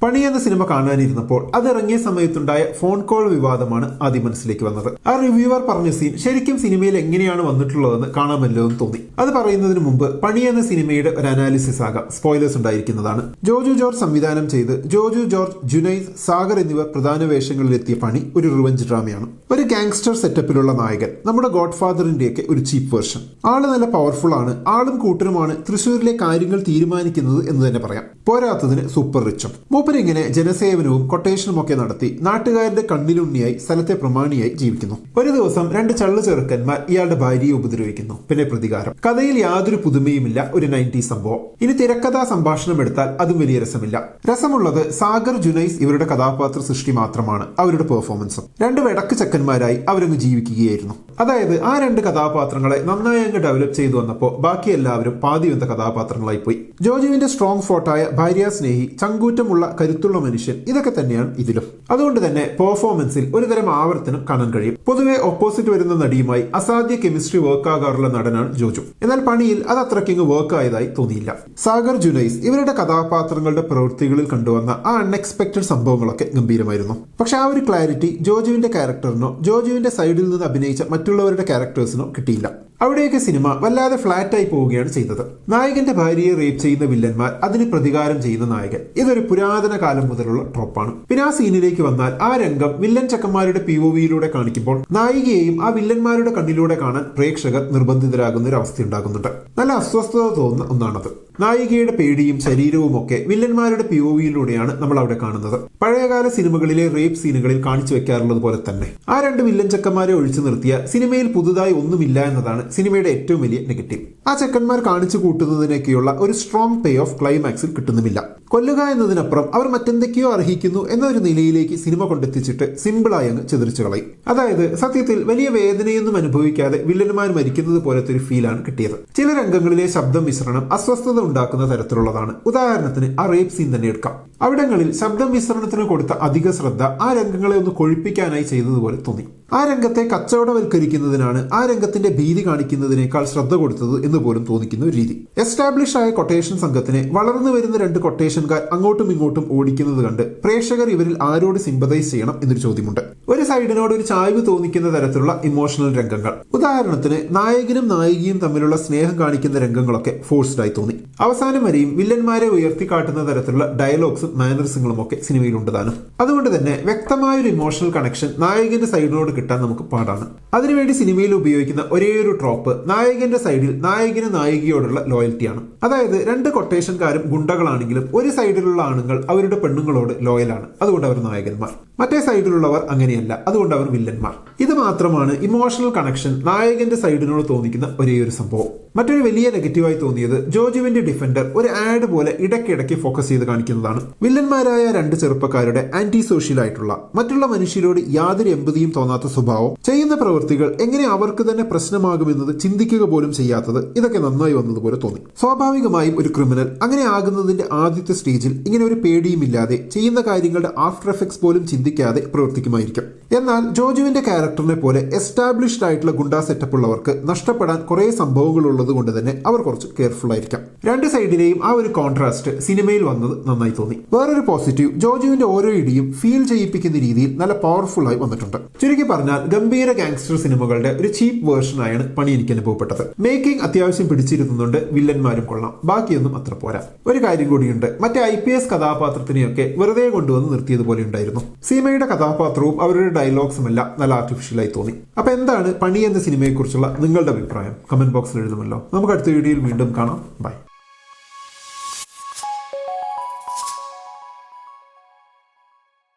പണി എന്ന cinema കാണാനിരുന്നപ്പോൾ അതിറങ്ങിയ സമയത്തുണ്ടായ phone call വിവാദമാണ് ആദ്യം മനസ്സിലേക്ക് വന്നത്. ആ റിവ്യൂവർ പറഞ്ഞ സീൻ ശരിക്കും സിനിമയിൽ എങ്ങനെയാണ് വന്നിട്ടുള്ളതെന്ന് കാണാമല്ലോ എന്ന് തോന്നി. അത് പറയുന്നതിന് മുമ്പ് പണി എന്ന സിനിമയുടെ ഒരു അനാലിസിസ് ആകാം, സ്പോയിലേഴ്സ് ഉണ്ടായിരിക്കുന്നതാണ്. ജോജു ജോർജ് സംവിധാനം ചെയ്ത് ജോജു ജോർജ്, ജുനൈസ്, സാഗർ എന്നിവർ പ്രധാന വേഷങ്ങളിലെത്തിയ പണി ഒരു റിവഞ്ച് ഡ്രാമയാണ്. ഒരു ഗാങ്സ്റ്റർ സെറ്റപ്പിലുള്ള നായകൻ, നമ്മുടെ ഗോഡ് ഫാദറിന്റെയൊക്കെ ഒരു ചീപ്പ് വേർഷൻ. ആള് നല്ല പവർഫുൾ ആണ്, ആളും കൂട്ടരുമാണ് തൃശ്ശൂരിലെ കാര്യങ്ങൾ തീരുമാനിക്കുന്നത് എന്ന് തന്നെ പറയാം. പോരാത്തതിന് സൂപ്പർ റിച്ചും. മൂപ്പരിങ്ങനെ ജനസേവനവും കൊട്ടേഷനും ഒക്കെ നടത്തി നാട്ടുകാരുടെ കണ്ണിലുണ്ണിയായി സ്ഥലത്തെ പ്രമാണിയായി ജീവിക്കുന്നു. ഒരു ദിവസം രണ്ട് ചള്ളു ചെറുക്കന്മാർ ഇയാളുടെ ഭാര്യയെ ഉപദ്രവിക്കുന്നു. പിന്നെ പ്രതികാരം. കഥയിൽ യാതൊരു പുതുമയുമില്ല, ഒരു 90s സംഭവം. ഇനി തിരക്കഥാ സംഭാഷണം എടുത്താൽ അതും വലിയ രസമില്ല. രസമുള്ളത് സാഗർ, ജുനൈസ് ഇവരുടെ കഥാപാത്ര സൃഷ്ടി മാത്രമാണ്, അവരുടെ പെർഫോമൻസും. രണ്ട് വെടക്ക് ചക്കന്മാരായി അവരങ്ങ് ജീവിക്കുകയായിരുന്നു. അതായത് ആ രണ്ട് കഥാപാത്രങ്ങളെ നന്നായി അങ്ങ് ഡെവലപ്പ് ചെയ്തു വന്നപ്പോൾ ബാക്കി എല്ലാവരും പാതി വെന്ത കഥാപാത്രങ്ങളായി പോയി. ജോജുവിന്റെ സ്ട്രോങ് ഫോർട്ടായ ഭാര്യ സ്നേഹി, ചങ്കൂറ്റമുള്ള കരുത്തുള്ള മനുഷ്യൻ, ഇതൊക്കെ തന്നെയാണ് ഇതിലും. അതുകൊണ്ട് തന്നെ പെർഫോമൻസിൽ ഒരുതരം ആവർത്തനം കാണാൻ കഴിയും. പൊതുവെ ഓപ്പോസിറ്റ് വരുന്ന നടിയുമായി അസാധ്യ കെമിസ്ട്രി വർക്ക് ആകാറുള്ള നടനാണ് ജോജു. എന്നാൽ പണിയിൽ അത് അത്രയ്ക്ക് വർക്ക് ആയതായി തോന്നിയില്ല. സാഗർ, ജുനൈസ് ഇവരുടെ കഥാപാത്രങ്ങളുടെ പ്രവൃത്തികളിൽ കണ്ടുവന്ന ആ അൺഎക്സ്പെക്ടഡ് സംഭവങ്ങളൊക്കെ ഗംഭീരമായിരുന്നു. പക്ഷെ ആ ഒരു ക്ലാരിറ്റി ജോജുവിന്റെ ക്യാരക്ടറിനോ ജോജുവിന്റെ സൈഡിൽ നിന്ന് അഭിനയിച്ച മറ്റുള്ളവരുടെ ക്യാരക്ടേഴ്സിനോ കിട്ടിയില്ല. അവിടെയൊക്കെ സിനിമ വല്ലാതെ ഫ്ലാറ്റായി പോവുകയാണ് ചെയ്തത്. നായകന്റെ ഭാര്യയെ റേപ്പ് ചെയ്യുന്ന വില്ലന്മാർ, അതിന് പ്രതികാരം ചെയ്യുന്ന നായകൻ, ഇതൊരു പുരാതന കാലം മുതലുള്ള ട്രോപ്പാണ്. പിന്നെ ആ സീനിലേക്ക് വന്നാൽ ആ രംഗം വില്ലൻ ചക്കന്മാരുടെ POVയിലൂടെ കാണിക്കുമ്പോൾ നായികയെയും ആ വില്ലന്മാരുടെ കണ്ണിലൂടെ കാണാൻ പ്രേക്ഷകർ നിർബന്ധിതരാകുന്ന ഒരു അവസ്ഥ ഉണ്ടാകുന്നുണ്ട്. നല്ല അസ്വസ്ഥത തോന്നുന്ന ഒന്നാണത്. നായികയുടെ പേടിയും ശരീരവും ഒക്കെ വില്ലന്മാരുടെ POVയിലൂടെയാണ് നമ്മൾ അവിടെ കാണുന്നത്. പഴയകാല സിനിമകളിലെ റേപ്പ് സീനുകളിൽ കാണിച്ചു വെക്കാറുള്ളത് പോലെ തന്നെ. ആ രണ്ട് വില്ലൻ ചക്കന്മാരെ ഒഴിച്ചു നിർത്തിയ സിനിമയിൽ പുതുതായി ഒന്നുമില്ല എന്നതാണ് സിനിമയുടെ ഏറ്റവും വലിയ നെഗറ്റീവ്. ആ ചക്കന്മാർ കാണിച്ചു കൂട്ടുന്നതിനൊക്കെയുള്ള ഒരു സ്ട്രോങ് പേ ഓഫ് ക്ലൈമാക്സിൽ കിട്ടുന്നുമില്ല. കൊല്ലുക എന്നതിനപ്പുറം അവർ മറ്റെന്തൊക്കെയോ അർഹിക്കുന്നു എന്നൊരു നിലയിലേക്ക് സിനിമ കൊണ്ടെത്തിച്ചിട്ട് സിമ്പിളായി അങ്ങ് ചിതറിച്ചു കളയും. അതായത് സത്യത്തിൽ വലിയ വേദനയൊന്നും അനുഭവിക്കാതെ വില്ലന്മാർ മരിക്കുന്നത് പോലത്തെ ഒരു ഫീലാണ് കിട്ടിയത്. ചില രംഗങ്ങളിലെ ശബ്ദം മിശ്രണം അസ്വസ്ഥത ഉണ്ടാക്കുന്ന തരത്തിലുള്ളതാണ്. ഉദാഹരണത്തിന് ആ റേപ്പ് സീൻ തന്നെ എടുക്കാം. അവിടങ്ങളിൽ ശബ്ദം മിശ്രണത്തിന് കൊടുത്ത അധിക ശ്രദ്ധ ആ രംഗങ്ങളെ ഒന്ന് കൊഴിപ്പിക്കാനായി ചെയ്തതുപോലെ തോന്നി. ആ രംഗത്തെ കച്ചവടവൽക്കരിക്കുന്നതിനാണ് ആ രംഗത്തിന്റെ ഭീതി കാണിക്കുന്നതിനേക്കാൾ ശ്രദ്ധ കൊടുത്തത് എന്ന് പോലും തോന്നിക്കുന്ന ഒരു രീതി. എസ്റ്റാബ്ലിഷ് ആയ കൊട്ടേഷൻ സംഘത്തിനെ വളർന്നു വരുന്ന രണ്ട് കൊട്ടേഷൻകാർ അങ്ങോട്ടും ഇങ്ങോട്ടും ഓടിക്കുന്നത് കണ്ട് പ്രേക്ഷകർ ഇവരിൽ ആരോട് സിമ്പതൈസ് ചെയ്യണം എന്നൊരു ചോദ്യമുണ്ട്. ഒരു സൈഡിനോട് ഒരു ചായ്വ് തോന്നിക്കുന്ന തരത്തിലുള്ള ഇമോഷണൽ രംഗങ്ങൾ. ഉദാഹരണത്തിന് നായകനും നായികയും തമ്മിലുള്ള സ്നേഹം കാണിക്കുന്ന രംഗങ്ങളൊക്കെ ഫോഴ്സ്ഡ് ആയി തോന്നി. അവസാനം വരെയും വില്ലന്മാരെ ഉയർത്തിക്കാട്ടുന്ന തരത്തിലുള്ള ഡയലോഗ്സും മാനറിസങ്ങളും ഒക്കെ സിനിമയിലുണ്ട് താനും. അതുകൊണ്ട് തന്നെ വ്യക്തമായ ഒരു ഇമോഷണൽ കണക്ഷൻ നായകന്റെ സൈഡിനോട് കിട്ടാൻ നമുക്ക് പാടാണ്. അതിനുവേണ്ടി സിനിമയിൽ ഉപയോഗിക്കുന്ന ഒരേയൊരു ട്രോപ്പ് നായകന്റെ സൈഡിൽ നായകന് നായികയോടുള്ള ലോയൽറ്റിയാണ്. അതായത് രണ്ട് കൊട്ടേഷൻകാരും ഗുണ്ടകളാണെങ്കിലും ഒരു സൈഡിലുള്ള ആണുങ്ങൾ അവരുടെ പെണ്ണുങ്ങളോട് ലോയലാണ്, അതുകൊണ്ട് അവർ നായകന്മാർ. മറ്റേ സൈഡിലുള്ളവർ അങ്ങനെയല്ല, അതുകൊണ്ട് അവർ വില്ലന്മാർ. ഇത് മാത്രമാണ് ഇമോഷണൽ കണക്ഷൻ നായകന്റെ സൈഡിനോട് തോന്നിക്കുന്ന ഒരേയൊരു സംഭവം. മറ്റൊരു വലിയ നെഗറ്റീവായി തോന്നിയത് ജോജുവിന്റെ ഡിഫൻഡർ ഒരു ആഡ് പോലെ ഇടയ്ക്കിടയ്ക്ക് ഫോക്കസ് ചെയ്ത് കാണിക്കുന്നതാണ്. വില്ലന്മാരായ രണ്ട് ചെറുപ്പക്കാരുടെ ആന്റി സോഷ്യൽ ആയിട്ടുള്ള, മറ്റുള്ള മനുഷ്യരോട് യാതൊരു എമ്പതിയും തോന്നാത്ത സ്വഭാവം, ചെയ്യുന്ന പ്രവൃത്തികൾ എങ്ങനെ അവർക്ക് തന്നെ പ്രശ്നമാകുമെന്നത് ചിന്തിക്കുക പോലും ചെയ്യാത്തത്, ഇതൊക്കെ നന്നായി വന്നതുപോലെ തോന്നി. സ്വാഭാവികമായും ഒരു ക്രിമിനൽ അങ്ങനെ ആകുന്നതിന്റെ ആദ്യത്തെ സ്റ്റേജിൽ ഇങ്ങനെ ഒരു പേടിയുമില്ലാതെ ചെയ്യുന്ന കാര്യങ്ങളുടെ ആഫ്റ്റർ എഫക്ട്സ് പോലും ചിന്തിക്കാതെ പ്രവർത്തിക്കുമായിരിക്കും. എന്നാൽ ജോജുവിന്റെ ക്യാരക്ടറിനെ പോലെ എസ്റ്റാബ്ലിഷ്ഡ് ആയിട്ടുള്ള ഗുണ്ടാ സെറ്റപ്പ് ഉള്ളവർക്ക് നഷ്ടപ്പെടാൻ കുറെ സംഭവങ്ങൾ ഉള്ളത് കൊണ്ട് തന്നെ അവർ കുറച്ച് കെയർഫുൾ ആയിരിക്കാം. രണ്ട് സൈഡിലെയും ആ ഒരു കോൺട്രാസ്റ്റ് സിനിമയിൽ വന്നത് നന്നായി തോന്നി. വേറൊരു പോസിറ്റീവ്, ജോജുവിന്റെ ഓരോ ഇടിയും ഫീൽ ചെയ്യിപ്പിക്കുന്ന രീതിയിൽ നല്ല പവർഫുൾ ആയി വന്നിട്ടുണ്ട്. ചുരുക്കി പറഞ്ഞാൽ ഗംഭീര ഗാങ്സ്റ്റർ സിനിമകളുടെ ഒരു ചീപ്പ് വേർഷനായാണ് പണി എനിക്ക് അനുഭവപ്പെട്ടത്. മേക്കിംഗ് അത്യാവശ്യം പിടിച്ചിരുന്നുണ്ട്, വില്ലന്മാരും കൊള്ളാം, ബാക്കിയൊന്നും അത്ര പോരാ. ഒരു കാര്യം കൂടിയുണ്ട്, മറ്റേ IPS കഥാപാത്രത്തിനെയൊക്കെ വെറുതെ കൊണ്ടുവന്ന് നിർത്തിയതുപോലെ ഉണ്ടായിരുന്നു. സീമയുടെ കഥാപാത്രവും അവരുടെ ഡയലോഗ്സും എല്ലാം നല്ല ആർട്ടിഫിഷ്യലായി തോന്നി. അപ്പൊ എന്താണ് പണി എന്ന സിനിമയെ കുറിച്ചുള്ള നിങ്ങളുടെ അഭിപ്രായം? കമന്റ് ബോക്സിൽ എഴുതുമല്ലോ. നമുക്ക് അടുത്ത വീഡിയോയിൽ വീണ്ടും കാണാം. ബൈ.